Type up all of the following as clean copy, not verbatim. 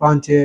5-6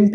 MP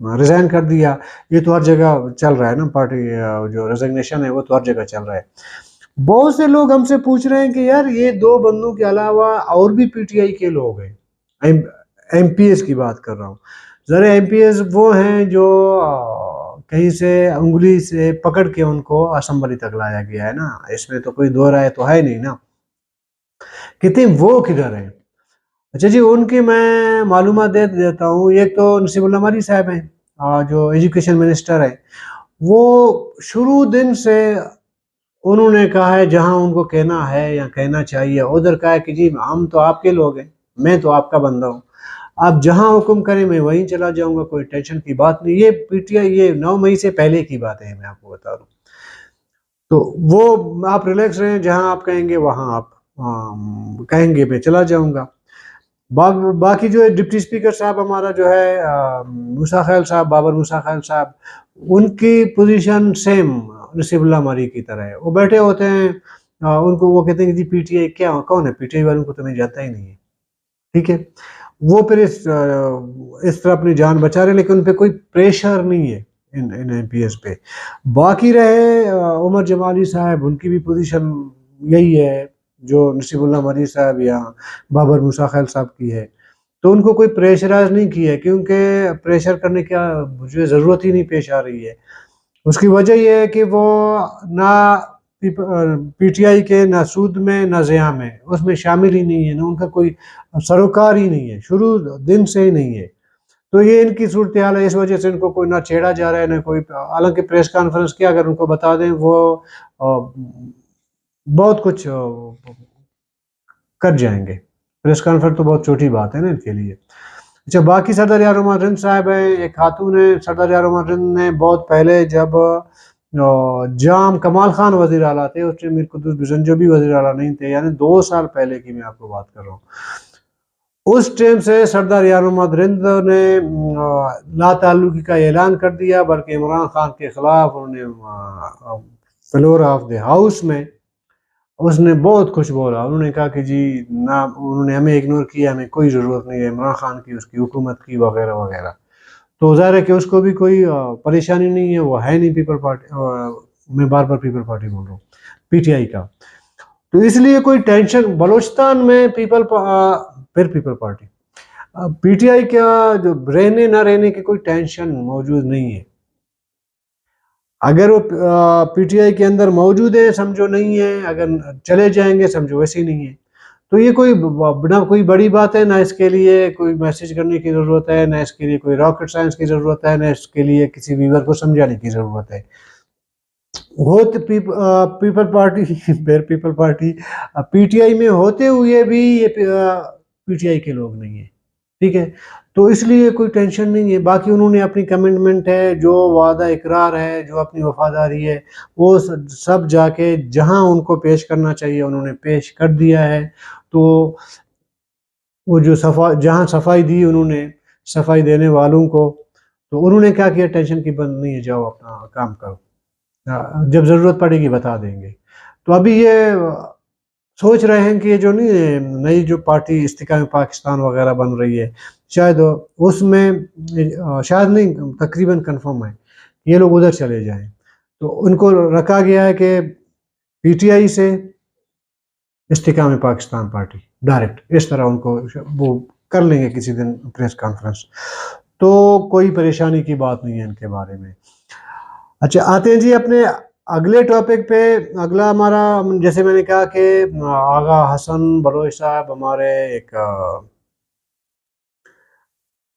resign کر دیا. یہ تو ہر جگہ چل رہا ہے نا، پارٹی جو ریزگنیشن ہے وہ تو ہر جگہ چل رہا ہے. بہت سے لوگ ہم سے پوچھ رہے ہیں کہ یار یہ 2 بندوں کے علاوہ اور بھی پی ٹی آئی کے لوگ ہیں. ایم پی ایس کی بات کر رہا ہوں. ذرا ایم پی ایس وہ ہیں جو کہیں سے انگلی سے پکڑ کے ان کو اسمبلی تک لایا گیا ہے نا، اس میں تو کوئی دو رائے تو ہے نہیں نا. کہتے ہیں وہ کدھر ہیں؟ اچھا جی، ان کی میں معلومات دے دیتا ہوں. ایک تو نصیب اللہ مری صاحب ہیں جو ایجوکیشن منسٹر ہیں. وہ شروع دن سے انہوں نے کہا ہے جہاں ان کو کہنا ہے یا کہنا چاہیے ادھر کہا ہے کہ جی ہم تو آپ کے لوگ ہیں، میں تو آپ کا بندہ ہوں، آپ جہاں حکم کریں میں وہیں چلا جاؤں گا، کوئی ٹینشن کی بات نہیں. یہ پی ٹی آئی یہ 9 مئی سے پہلے کی بات ہے، میں آپ کو بتا دوں. تو وہ آپ ریلیکس رہیں، جہاں آپ کہیں گے وہاں آپ کہیں گے میں چلا جاؤں گا. باقی جو ہے ڈپٹی اسپیکر صاحب ہمارا جو ہے موسیٰ خیل صاحب، بابر موسیٰ خیل صاحب، ان کی پوزیشن سیم نصیب اللہ مری کی طرح ہے. وہ بیٹھے ہوتے ہیں، ان کو وہ کہتے ہیں کہ جی پی ٹی آئی کیا کون ہے، پی ٹی آئی والوں کو تو میں جانتا ہی نہیں ہے. ٹھیک ہے، وہ پھر اس طرح اپنی جان بچا رہے ہیں، لیکن ان پہ کوئی پریشر نہیں ہے ان ایم پی ایس پہ. باقی رہے عمر جمالی صاحب، ان کی بھی پوزیشن یہی ہے جو نصیب اللہ مری صاحب یا بابر موسیٰ خیل صاحب کی ہے. تو ان کو کوئی پریشرائز نہیں کیا ہے، کیونکہ پریشر کرنے کی مجھے ضرورت ہی نہیں پیش آ رہی ہے. اس کی وجہ یہ ہے کہ وہ نہ پی ٹی آئی کے نہ سود میں نہ زیاں میں اس میں شامل ہی نہیں ہے، نہ ان کا کوئی سروکار ہی نہیں ہے، شروع دن سے ہی نہیں ہے. تو یہ ان کی صورتحال ہے، اس وجہ سے ان کو کوئی نہ چھیڑا جا رہا ہے نہ کوئی. حالانکہ پریس کانفرنس کیا اگر ان کو بتا دیں وہ بہت کچھ کر جائیں گے. پریس کانفرنس تو بہت چھوٹی بات ہے نا ان کے لیے. اچھا، باقی سردار یار عمر رند صاحب ہیں، ایک خاتون ہے سردار یار عمر رند نے بہت پہلے جب جام کمال خان وزیر اعلیٰ تھے، اس میں میر قدوس بزنجو بھی وزیر اعلیٰ نہیں تھے، یعنی 2 سال پہلے کی میں آپ کو بات کر رہا ہوں. اس ٹائم سے سردار یار عمر رند نے لا تعلقی کا اعلان کر دیا، بلکہ عمران خان کے خلاف انہوں نے فلور آف دی ہاؤس میں اس نے بہت کچھ بولا. انہوں نے کہا کہ جی نہ، انہوں نے ہمیں اگنور کیا، ہمیں کوئی ضرورت نہیں ہے عمران خان کی، اس کی حکومت کی وغیرہ وغیرہ. تو ظاہر ہے کہ اس کو بھی کوئی پریشانی نہیں ہے، وہ ہے نہیں پیپل پارٹی، میں بار بار پیپل پارٹی بول رہا ہوں، پی ٹی آئی کا. تو اس لیے کوئی ٹینشن بلوچستان میں پھر people party P T I کا جو رہنے نہ رہنے کی کوئی ٹینشن موجود نہیں ہے. اگر وہ پی ٹی آئی کے اندر موجود ہیں سمجھو نہیں ہے، اگر چلے جائیں گے سمجھو ویسے ہی نہیں ہے. تو یہ کوئی بڑی بات ہے، نہ اس کے لیے کوئی میسج کرنے کی ضرورت ہے، نہ اس کے لیے کوئی راکٹ سائنس کی ضرورت ہے، نہ اس کے لیے کسی ویور کو سمجھانے کی ضرورت ہے. پیپل پارٹی پھر people party P T I میں ہوتے ہوئے بھی یہ پی ٹی آئی کے لوگ نہیں ہیں. ٹھیک ہے، تو اس لیے کوئی ٹینشن نہیں ہے. باقی انہوں نے اپنی کمٹمنٹ ہے، جو وعدہ اقرار ہے، جو اپنی وفاداری ہے، وہ سب جا کے جہاں ان کو پیش کرنا چاہیے انہوں نے پیش کر دیا ہے. تو وہ جو جہاں صفائی دی انہوں نے صفائی دینے والوں کو، تو انہوں نے کیا کیا، ٹینشن کی بند نہیں ہے، جاؤ اپنا کام کرو، جب ضرورت پڑے گی بتا دیں گے. تو ابھی یہ سوچ رہے ہیں کہ یہ جو نہیں نئی جو پارٹی استحکام پاکستان وغیرہ بن رہی ہے، شاید اس میں شاید نہیں تقریباً کنفرم ہے یہ لوگ ادھر چلے جائیں. تو ان کو رکھا گیا ہے کہ پی ٹی آئی سے استحکام پاکستان پارٹی ڈائریکٹ، اس طرح ان کو وہ کر لیں گے کسی دن پریس کانفرنس. تو کوئی پریشانی کی بات نہیں ہے ان کے بارے میں. اچھا، آتے ہیں جی اپنے اگلے ٹاپک پہ. اگلا ہمارا جیسے میں نے کہا کہ آغا حسن بلوچ صاحب ہمارے ایک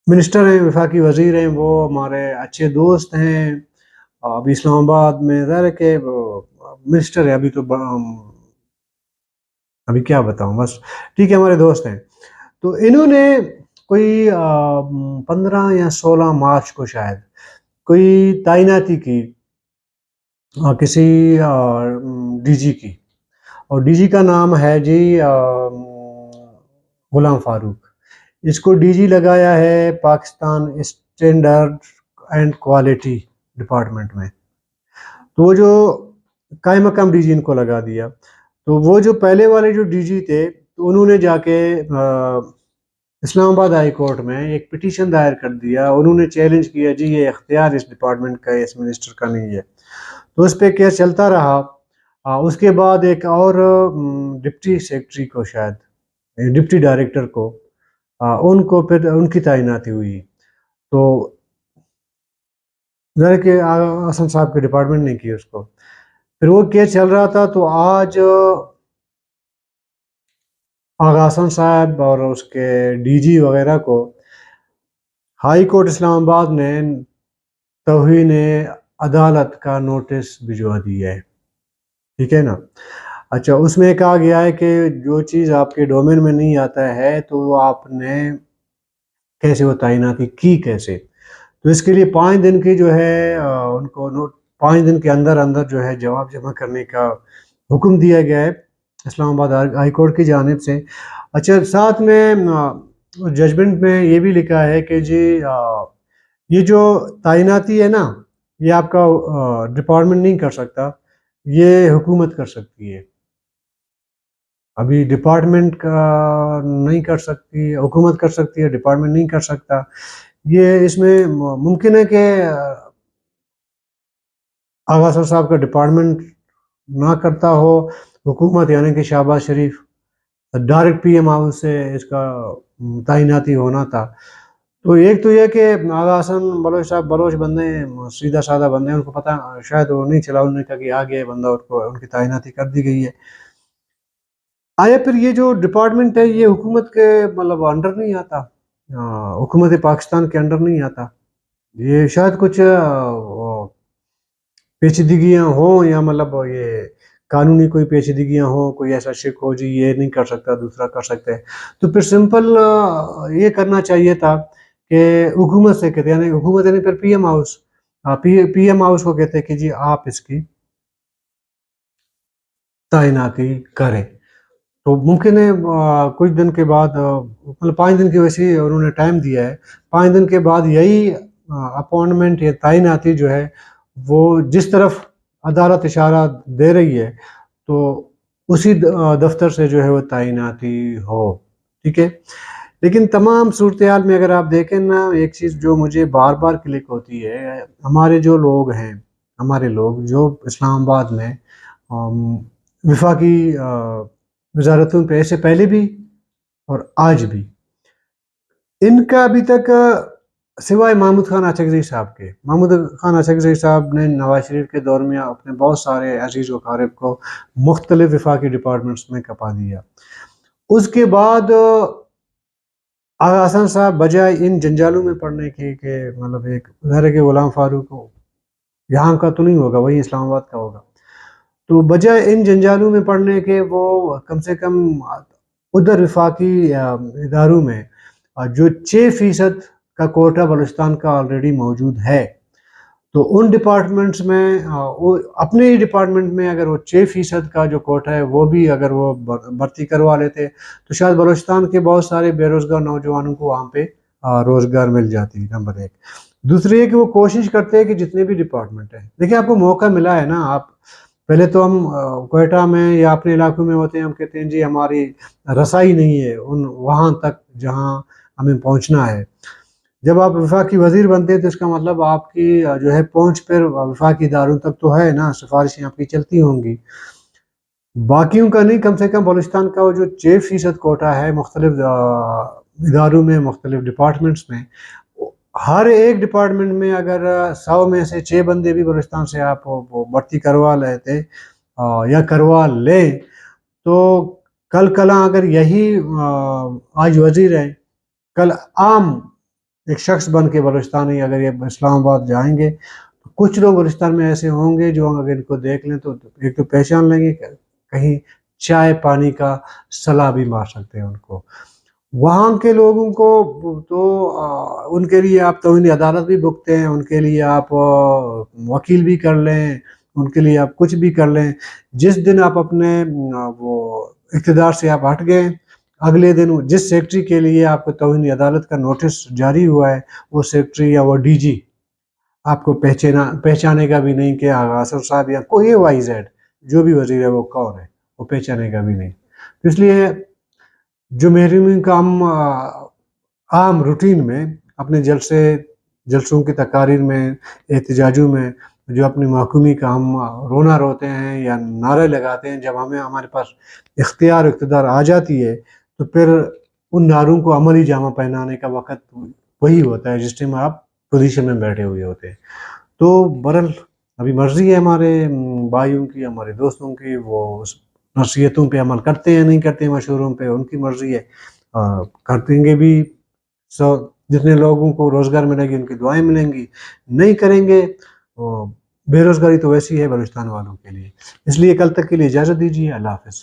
منسٹر ہیں، وفاقی وزیر ہیں، وہ ہمارے اچھے دوست ہیں. ابھی اسلام آباد میں ظاہر ہے کہ منسٹر ہے، ابھی تو ابھی کیا بتاؤں، بس ٹھیک ہے ہمارے دوست ہیں. تو انہوں نے کوئی 15 یا 16 مارچ کو شاید کوئی تعیناتی کی کسی ڈی جی کی، اور ڈی جی کا نام ہے جی غلام فاروق. اس کو ڈی جی لگایا ہے Pakistan standard and quality department میں. تو وہ جو قائم مقام ڈی جی ان کو لگا دیا. تو وہ جو پہلے والے جو ڈی جی تھے تو انہوں نے جا کے اسلام آباد ہائی کورٹ میں ایک پٹیشن دائر کر دیا، انہوں نے چیلنج کیا جی یہ اختیار اس ڈپارٹمنٹ کا اس منسٹر کا نہیں ہے، تو اس پہ کیس چلتا رہا۔ اس کے بعد ایک اور ڈپٹی سیکرٹری کو، شاید ڈپٹی ڈائریکٹر کو، ان کو پھر ان کی تعیناتی ہوئی، تو ظاہر کہ حسن صاحب کے ڈپارٹمنٹ نے کی اس کو، پھر وہ کیس چل رہا تھا۔ تو آج آغا حسن صاحب اور اس کے ڈی جی وغیرہ کو ہائی کورٹ اسلام آباد نے توہین عدالت کا نوٹس بھجوا دیا ہے، ٹھیک ہے نا۔ اچھا، اس میں کہا گیا ہے کہ جو چیز آپ کے ڈومین میں نہیں آتا ہے تو وہ آپ نے کیسے وہ تعیناتی کی کیسے، تو اس کے لیے 5 دن کی جو ہے ان کو 5 دن کے اندر اندر جو ہے جواب جمع کرنے کا حکم دیا گیا ہے اسلام آباد ہائی کورٹ کی جانب سے۔ اچھا، ساتھ میں ججمنٹ میں یہ بھی لکھا ہے کہ جی یہ جو تعیناتی ہے نا، یہ آپ کا ڈپارٹمنٹ نہیں کر سکتا، یہ حکومت کر سکتی ہے۔ ابھی ڈپارٹمنٹ کا نہیں کر سکتی، حکومت کر سکتی ہے، ڈپارٹمنٹ نہیں کر سکتا۔ یہ اس میں ممکن ہے کہ آغا صاحب کا ڈپارٹمنٹ نہ کرتا ہو، حکومت یعنی کہ شہباز شریف ڈائریکٹ پی ایم ہاؤس سے اس کا تعیناتی ہونا تھا۔ تو ایک تو یہ کہ آغا حسن بلوچ صاحب بلوچ بندے ہیں، سیدھا سادہ بندے ہیں، ان کو پتہ شاید وہ نہیں چلا، انہوں نے کہا کہ آگے بندہ ان کی تعیناتی کر دی گئی ہے۔ آیا پھر یہ جو ڈپارٹمنٹ ہے یہ حکومت کے مطلب انڈر نہیں آتا، حکومت پاکستان کے انڈر نہیں آتا، یہ شاید کچھ پیچیدگیاں ہوں، یا مطلب یہ قانونی کوئی پیچیدگیاں ہوں، کوئی ایسا شک ہو جی یہ نہیں کر سکتا دوسرا کر سکتے، تو پھر سمپل یہ کرنا چاہیے تھا کہ حکومت سے کہتے، یعنی حکومت یعنی پھر پی ایم ہاؤس کو کہتے کہ جی آپ اس کی تعیناتی کریں۔ تو ممکن ہے کچھ دن کے بعد، مطلب 5 دن کی ویسے ہی انہوں نے ٹائم دیا ہے، 5 دن کے بعد یہی اپوائنٹمنٹ یا تعیناتی جو ہے وہ جس طرف عدالت اشارہ دے رہی ہے تو اسی دفتر سے جو ہے وہ تعیناتی ہو، ٹھیک ہے۔ لیکن تمام صورتحال میں اگر آپ دیکھیں نا، ایک چیز جو مجھے بار بار کلک ہوتی ہے، ہمارے جو لوگ ہیں، ہمارے لوگ جو اسلام آباد میں وفاقی وزارتوں پہ سے پہلے بھی اور آج بھی، ان کا ابھی تک سوائے محمود خان اچکزئی صاحب کے، محمود خان اچکزئی صاحب نے نواز شریف کے دور میں اپنے بہت سارے عزیز و اقارب کو مختلف وفاقی ڈپارٹمنٹس میں کپا دیا۔ اس کے بعد آغا حسن صاحب بجائے ان جنجالوں میں پڑنے کی کہ مطلب ایک ظاہر ہے کہ غلام فاروق کو یہاں کا تو نہیں ہوگا، وہی اسلام آباد کا ہوگا، تو بجائے ان جنجالوں میں پڑنے کے وہ کم سے کم ادھر وفاقی اداروں میں جو 6% کا کوٹا بلوچستان کا آلریڈی موجود ہے، تو ان ڈپارٹمنٹس میں اپنے ہی ڈپارٹمنٹ میں اگر وہ 6% کا جو کوٹا ہے وہ بھی اگر وہ بھرتی کروا لیتے تو شاید بلوچستان کے بہت سارے بے روزگار نوجوانوں کو وہاں پہ روزگار مل جاتی، نمبر 1۔ دوسری ہے کہ وہ کوشش کرتے ہیں کہ جتنے بھی ڈپارٹمنٹ ہیں، دیکھیں آپ کو موقع ملا ہے نا، آپ پہلے تو ہم کوئٹہ میں یا اپنے علاقوں میں ہوتے ہیں، ہم کہتے ہیں جی ہماری رسائی نہیں ہے وہاں تک جہاں ہمیں پہنچنا ہے۔ جب آپ وفاقی وزیر بنتے ہیں تو اس کا مطلب آپ کی جو ہے پہنچ پھر وفاقی اداروں تک تو ہے نا، سفارشیں آپ کی چلتی ہوں گی، باقیوں کا نہیں۔ کم سے کم بلوچستان کا وہ جو 6% کوٹا ہے مختلف اداروں میں، مختلف ڈپارٹمنٹس میں، ہر ایک ڈپارٹمنٹ میں اگر 100 میں سے 6 بندے بھی بلوچستان سے آپ بھرتی کروا لیتے یا کروا لیں تو کل کلاں اگر یہی آج وزیر ہیں، کل عام ایک شخص بن کے بلوچستانی اگر یہ اسلام آباد جائیں گے تو کچھ لوگ بلوچستان میں ایسے ہوں گے جو اگر ان کو دیکھ لیں تو ایک تو پہچان لیں گے، کہیں چائے پانی کا صلاح بھی مار سکتے ہیں ان کو۔ وہاں کے لوگوں کو تو ان کے لیے آپ توہین عدالت بھی بھگتے ہیں، ان کے لیے آپ وکیل بھی کر لیں، ان کے لیے آپ کچھ بھی کر لیں، جس دن آپ اپنے وہ اقتدار سے آپ ہٹ گئے، اگلے دن جس سیکٹری کے لیے آپ کو توہین عدالت کا نوٹس جاری ہوا ہے وہ سیکٹری یا وہ ڈی جی آپ کو پہچانے گا بھی نہیں کہ آغا حسن صاحب یا کوئی وائی زیڈ جو بھی وزیر ہے وہ کون ہے، وہ پہچانے گا بھی نہیں۔ اس لیے جو محرومین کا ہم عام روٹین میں اپنے جلسوں کی تقاریر میں، احتجاجوں میں جو اپنی محکومی کا ہم رونا روتے ہیں یا نعرے لگاتے ہیں، جب ہمارے پاس اقتدار آ جاتی ہے تو پھر ان نعروں کو عملی جامہ پہنانے کا وقت وہی ہوتا ہے جس ٹائم آپ پوزیشن میں بیٹھے ہوئے ہوتے ہیں. تو برحال ابھی مرضی ہے ہمارے بھائیوں کی، ہمارے دوستوں کی، وہ نصیحتوں پہ عمل کرتے ہیں نہیں کرتے ہیں، مشوروں پہ ان کی مرضی ہے. کریں گے بھی جتنے لوگوں کو روزگار ملے گی ان کی دعائیں ملیں گی، نہیں کریں گے بے روزگاری تو ویسی ہے بلوچستان والوں کے لیے. اس لیے کل تک کے لیے اجازت دیجیے. اللہ حافظ.